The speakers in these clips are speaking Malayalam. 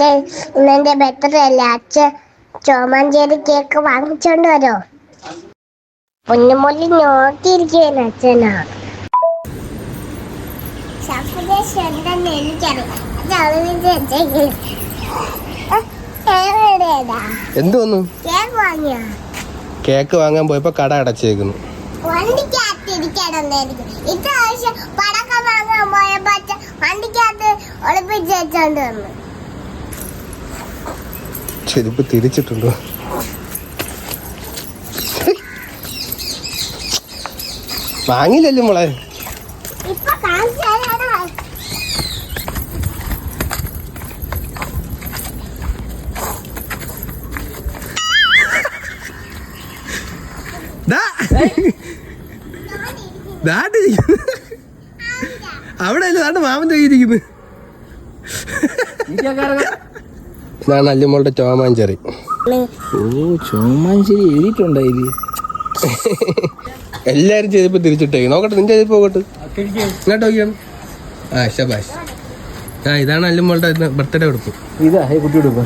അച്ഛൻ ഇന്നെന്റെ ബർത്ത്ഡേ അല്ലേ, അച്ഛൻ ചോമാഞ്ചേരി കേക്ക് വാങ്ങിച്ചോണ്ട് വരോ? പൊന്നുമൊല്ലി നോക്കിയിരിക്കുകയാണ് അച്ഛനാ. എന്ത് വന്നു? കേക്ക് വാങ്ങാൻ പോയപ്പോ കട അടച്ചേക്കുന്നു. ഇപ്രാവശ്യം പടക്കം വാങ്ങാൻ പോയപ്പോ വണ്ടിക്കകത്ത് ഒളിപ്പിച്ച് വെച്ചോണ്ട് വന്നു. ചെരുപ്പ് തിരിച്ചിട്ടുണ്ടോ? വാങ്ങില്ലല്ലോ മോളെ. ഇപ്പൊ കാണിച്ചാലോ? അവിടെ അല്ലേ നാട്ട് മാമൻ തയ്യിരിക്കുന്നു. ഇതാണ് അല്ലുമോളുടെ ചോമാഞ്ചേരി. ചോമാഞ്ചേരി എഴുതിയിട്ടുണ്ടായില്ലേ? എല്ലാരും ചെരുപ്പ് തിരിച്ചിട്ടേ. നോക്കട്ടെ, നിന്റെ ചെരുപ്പ് നോക്കട്ടെ. ഇങ്ങോട്ട് നോക്കിയാണ്. ആ ശബാഷ്. ആ ഇതാണ് അല്ലുമോളുടെ ബർത്ത്ഡേ ഉടുപ്പ്. ഇതാ കുട്ടി ഉടുപ്പ്.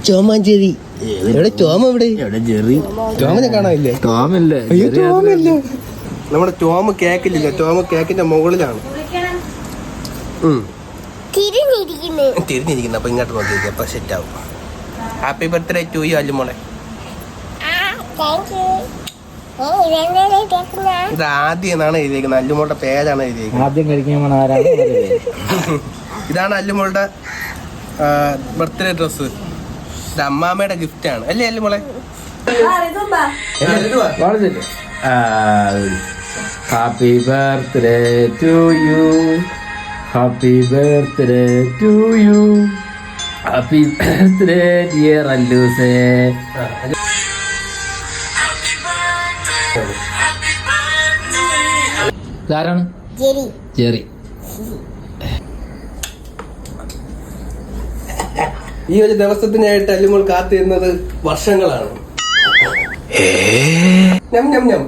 ചോമാഞ്ചേരി എവിടെ? ചോമ എവിടെ? ജെറി. ചോമനെ കാണാനില്ലേ? ടോമില്ലേ? അയ്യോ ടോമില്ല. നമ്മുടെ ടോമ് കേക്കില്ല. ടോമ് കേക്കിന്റെ മുകളിലാണ് തിരിഞ്ഞിരിക്കുന്നത്. അപ്പൊ ഇങ്ങോട്ട് നോക്കിയിരിക്കും. അപ്പൊ സെറ്റ് ആവും. ഹാപ്പി ബർത്ത്ഡേ ടു യു അല്ലുമോളെ. ഇത് ആദ്യം എന്നാണ് എഴുതിയിരിക്കുന്നത്. അല്ലുമോളുടെ പേരാണ് എഴുതിയിരിക്കുന്നത്. ആദ്യം കഴിക്കാൻ ഇതാണ് അല്ലുമോളുടെ ബർത്ത്ഡേ ഡ്രസ്. ഇത് അമ്മാമ്മയുടെ ഗിഫ്റ്റ് ആണ് അല്ലേ അല്ലുമോളെ? Happy birthday to you, happy birthday to you, happy birthday dear അല്ലൂസേ. ഇതാരാണ്? ജെറി. ഈ ഒരു ദിവസത്തിനായിട്ട് അല്ലുമോൾ കാത്തിരുന്നത് വർഷങ്ങളാണ്. ഞം ഞം ഞം.